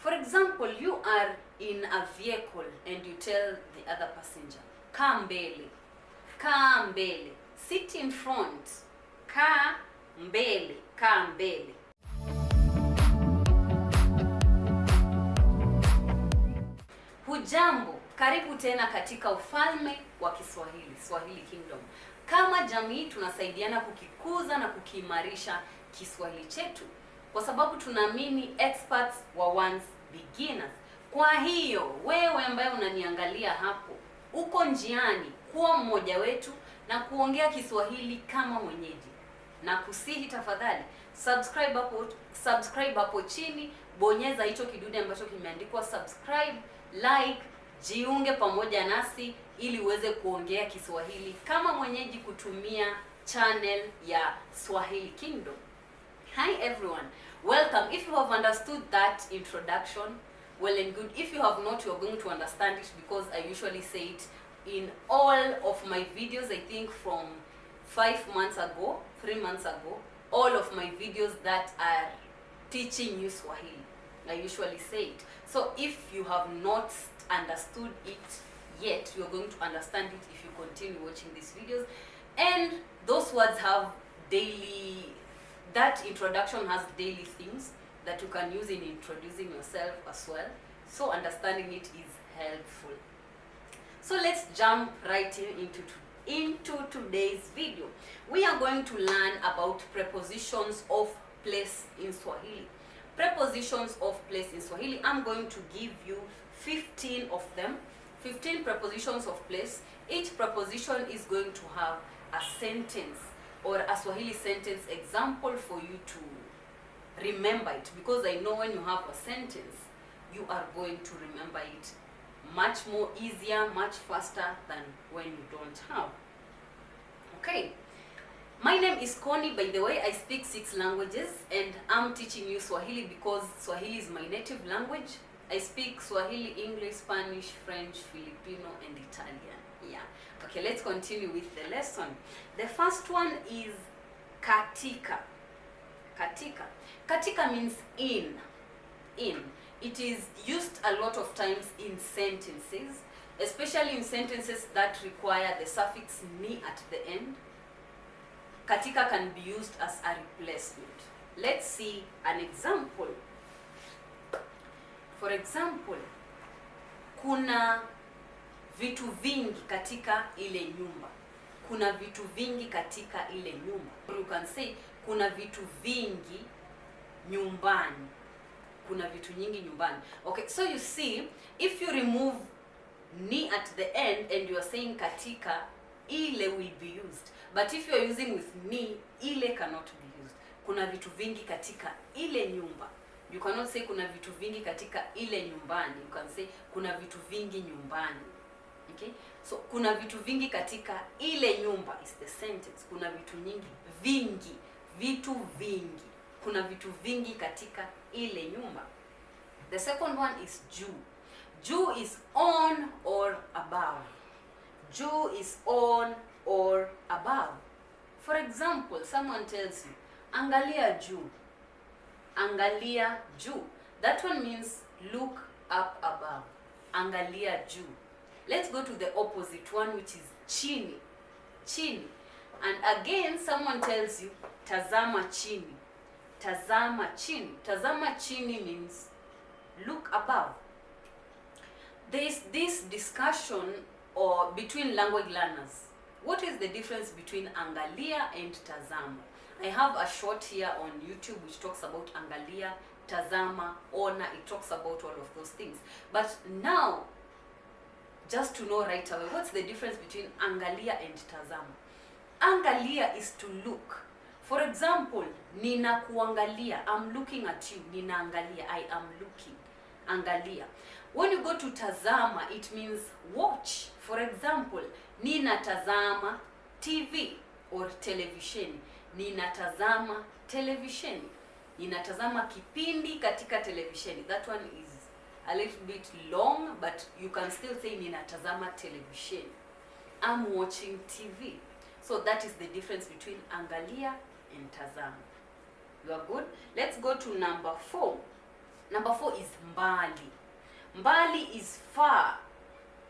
For example, you are in a vehicle and you tell the other passenger, kaa mbele, kaa mbele. Sit in front, kaa mbele, kaa mbele. Hujambo, karibu tena katika ufalme wa Kiswahili, Swahili Kingdom. Kama jamii tunasaidiana kukikuza na kukiimarisha Kiswahili chetu, kwa sababu tunaamini experts wa once beginners. Kwa hiyo wewe ambaye unaniangalia hapo, uko njiani kuwa mmoja wetu na kuongea Kiswahili kama mwenyeji. Na kusihi tafadhali subscribe hapo chini, bonyeza hicho kidude ambacho kimeandikwa subscribe, like, jiunge pamoja nasi ili uweze kuongea Kiswahili kama mwenyeji kutumia channel ya Swahili Kingdom. Hi everyone, welcome. If you have understood that introduction, well and good. If you have not, you are going to understand it because I usually say it in all of my videos. I think from 3 months ago, all of my videos that are teaching you Swahili, I usually say it. So if you have not understood it yet, you're going to understand it if you continue watching these videos. And those words have daily, that introduction has daily things that you can use in introducing yourself as well. So understanding it is helpful. So let's jump right into today's video. We are going to learn about prepositions of place in Swahili. Prepositions of place in Swahili. I'm going to give you 15 of them. 15 prepositions of place. Each preposition is going to have a sentence or a Swahili sentence example for you to remember it, because I know when you have a sentence, you are going to remember it much more easier, much faster than when you don't have. Okay. My name is Connie, by the way. I speak 6 languages and I'm teaching you Swahili because Swahili is my native language. I speak Swahili, English, Spanish, French, Filipino, and Italian. Yeah. Okay, let's continue with the lesson. The first one is katika. Katika. Katika means in. In. It is used a lot of times in sentences, especially in sentences that require the suffix ni at the end. Katika can be used as a replacement. Let's see an example. For example, kuna vitu vingi katika ile nyumba. Kuna vitu vingi katika ile nyumba. Or you can say kuna vitu vingi nyumbani. Kuna vitu nyingi nyumbani. Okay, so you see, if you remove ni at the end and you are saying katika, ile will be used. But if you are using with ni, ile cannot be used. Kuna vitu vingi katika ile nyumba. You cannot say kuna vitu vingi katika ile nyumbani. You can say kuna vitu vingi nyumbani. Okay? So kuna vitu vingi katika ile nyumba is the sentence. Kuna vitu nyingi, vingi, vitu vingi. Kuna vitu vingi katika ile nyumba. The second one is juu. Juu is on or above. Juu is on or above. For example, someone tells you, Angalia juu. Angalia juu. That one means look up above. Angalia juu. Let's go to the opposite one, which is chini. Chini. And again, someone tells you, tazama chini. Tazama chini. Tazama chini means look above. There is this discussion between language learners. What is the difference between Angalia and Tazama? I have a short here on YouTube which talks about Angalia, Tazama, Ona. It talks about all of those things. But now, just to know right away, what's the difference between Angalia and Tazama? Angalia is to look. For example, nina kuangalia, I'm looking at you. Ninaangalia, I am looking. Angalia. When you go to tazama, it means watch. For example, ninatazama TV or television. Ninatazama television. Ninatazama kipindi katika television. That one is a little bit long, but you can still say ninatazama television. I'm watching TV. So that is the difference between Angalia and Tazama. You are good? Let's go to number 4. Number 4 is mbali. Mbali is far.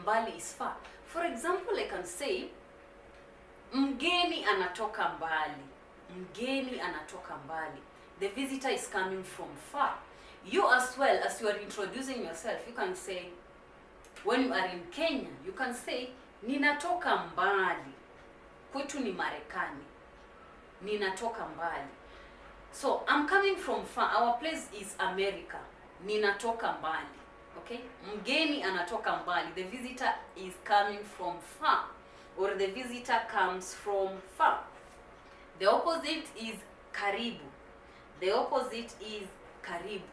Mbali is far. For example, I can say mgeni anatoka mbali. Mgeni anatoka mbali. The visitor is coming from far. You as well, as you are introducing yourself, you can say, when you are in Kenya, you can say, ninatoka mbali. Kwetu ni Marekani. Ninatoka mbali. So, I'm coming from far. Our place is America. Ninatoka mbali. Okay? Mgeni anatoka mbali. The visitor is coming from far. Or the visitor comes from far. The opposite is karibu. The opposite is karibu.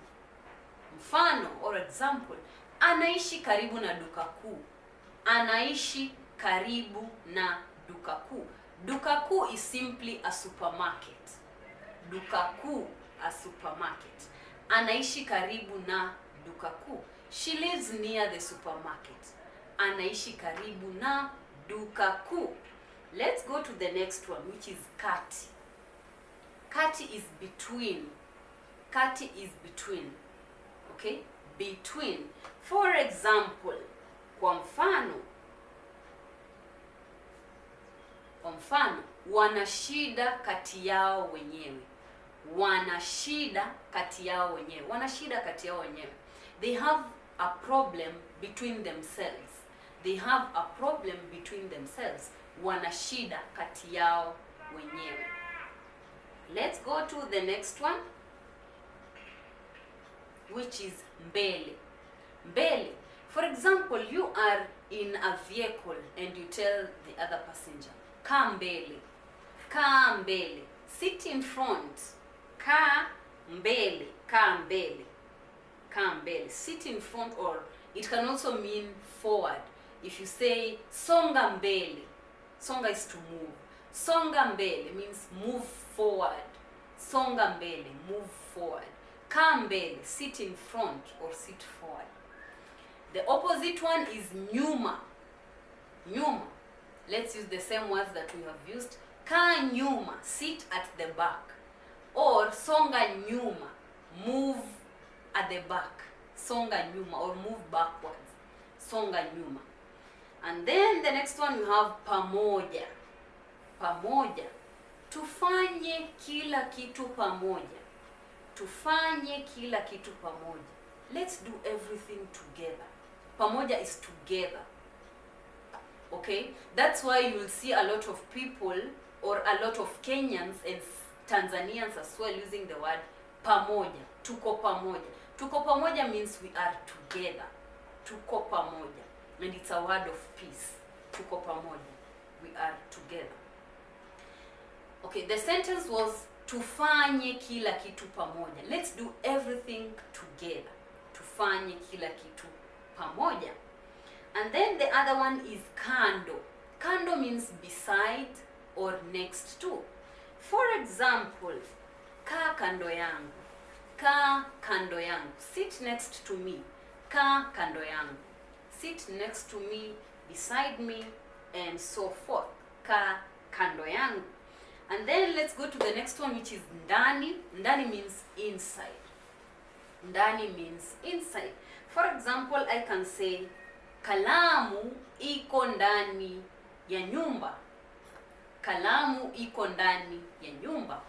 Mfano or example, anaishi karibu na duka kuu. Anaishi karibu na duka kuu. Duka kuu is simply a supermarket. Duka kuu, a supermarket. Anaishi karibu na duka kuu. She lives near the supermarket. Anaishi karibu na duka kuu. Let's go to the next one, which is Kaati. Kaati is between. Kaati is between. Okay? Between. For example, kwa mfano, wana shida kati yao wenyewe. Wana shida kati yao wenyewe. Wana shida kati yao wenyewe. They have a problem between themselves. They have a problem between themselves. Wana shida kati yao wenyewe. Let's go to the next one, which is mbele. Mbele. For example, you are in a vehicle and you tell the other passenger, kaa mbele. Kaa mbele. Sit in front. Kaa mbele. Kaa mbele. Kaa mbele. Sit in front, or it can also mean forward. If you say songa mbele, songa is to move. Songa mbele means move forward. Songa mbele, move forward. Kaa mbele, sit in front or sit forward. The opposite one is nyuma. Nyuma. Let's use the same words that we have used. Kaa nyuma, sit at the back. Or songa nyuma, move at the back. Songa nyuma, or move backwards. Songa nyuma. And then the next one you have pamoja. Pamoja. Tufanye kila kitu pamoja. Tufanye kila kitu pamoja. Let's do everything together. Pamoja is together. Okay? That's why you will see a lot of people or a lot of Kenyans and Tanzanians as well using the word pamoja. Tuko pamoja. Tuko pamoja means we are together. Tuko pamoja. And it's a word of peace. Tuko pamoja. We are together. Okay, the sentence was tufanye kila kitu pamoja. Let's do everything together. Tufanye kila kitu pamoja. And then the other one is kando. Kando means beside or next to. For example, kaa kando yangu. Kaa kando yangu. Sit next to me. Kaa kando yangu. Sit next to me, beside me, and so forth. Kaa kando yangu. And then let's go to the next one, which is ndani. Ndani means inside. Ndani means inside. For example, I can say, kalamu iko ndani ya nyumba. Kalamu iko ndani ya nyumba.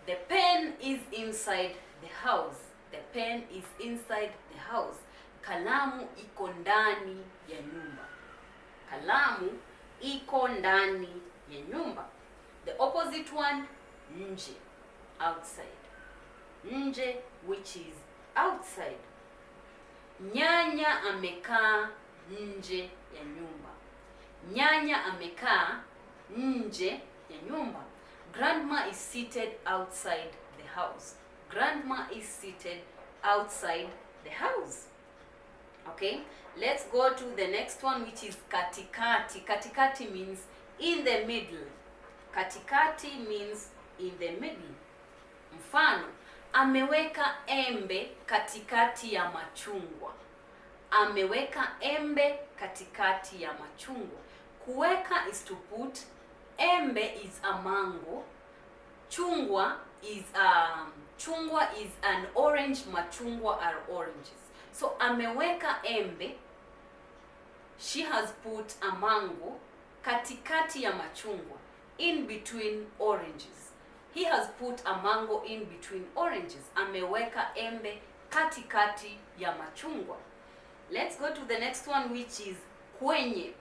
The pen is inside the house. The pen is inside the house. Kalamu iko ndani ya nyumba. Kalamu iko ndani ya nyumba. The opposite one, nje, outside. Nje, which is outside. Nyanya amekaa nje ya nyumba. Nyanya amekaa nje ya nyumba. Grandma is seated outside the house. Grandma is seated outside the house. Okay, let's go to the next one, which is katikati. Katikati means in the middle. Katikati means in the middle. Mfano, ameweka embe katikati ya machungwa. Ameweka embe katikati ya machungwa. Kuweka is to put, embe is a mango, chungwa is chungwa is an orange, machungwa are oranges. So ameweka embe, she has put a mango katikati ya machungwa, in between oranges. He has put a mango in between oranges. Ameweka embe katikati ya machungwa. Let's go to the next one, which is kwenye.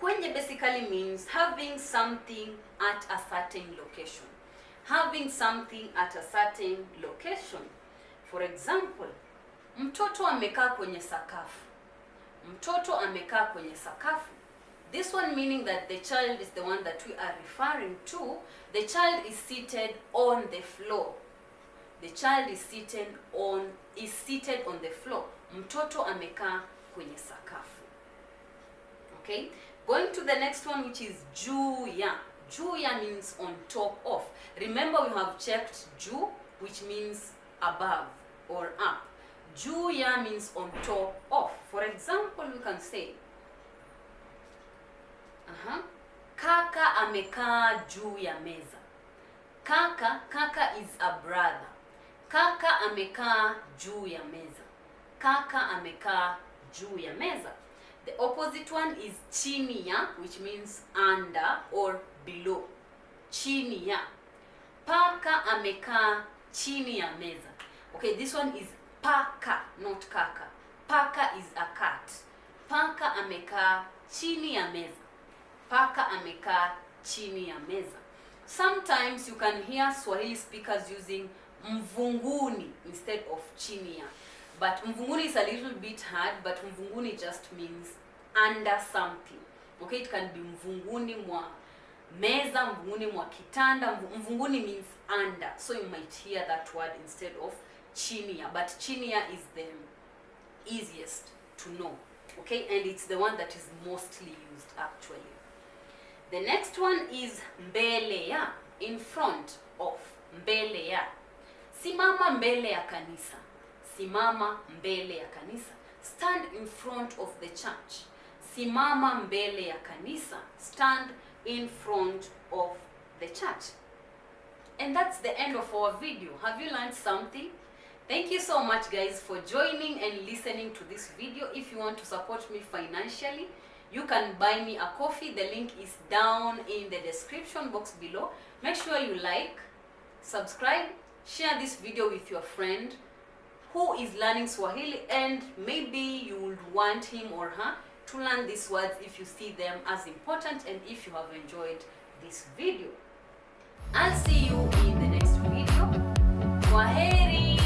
Kwenye basically means having something at a certain location. Having something at a certain location. For example, mtoto amekaa kwenye sakafu. Mtoto amekaa kwenye sakafu. This one meaning that the child is the one that we are referring to. The child is seated on the floor. The child is seated on the floor. Mtoto amekaa kwenye sakafu. Okay? Going to the next one, which is juu ya. Juu ya means on top of. Remember, we have checked juu, which means above or up. Juu ya means on top of. For example, we can say, kaka amekaa juu ya meza. Kaka is a brother. Kaka amekaa juu ya meza. Kaka amekaa juu ya meza. The opposite one is chini ya, which means under or below. Chini ya. Paka amekaa chini ya meza. Okay, this one is paka, not kaka. Paka is a cat. Paka amekaa chini ya meza. Paka amekaa chini ya meza. Sometimes you can hear Swahili speakers using mvunguni instead of chini ya. But mvunguni is a little bit hard, but mvunguni just means under something. Okay, it can be mvunguni mwa meza, mvunguni mwa kitanda. Mvunguni means under. So you might hear that word instead of chini ya. But chini ya is the easiest to know. Okay, and it's the one that is mostly used actually. The next one is mbele ya, in front of. Mbele ya. Simama mbele ya kanisa. Simama mbele ya kanisa. Stand in front of the church. Simama mbele ya kanisa. Stand in front of the church. And that's the end of our video. Have you learned something? Thank you so much guys for joining and listening to this video. If you want to support me financially, you can buy me a coffee. The link is down in the description box below. Make sure you like, subscribe, share this video with your friend who is learning Swahili, and maybe you would want him or her to learn these words if you see them as important and if you have enjoyed this video. I'll see you in the next video. Kwaheri.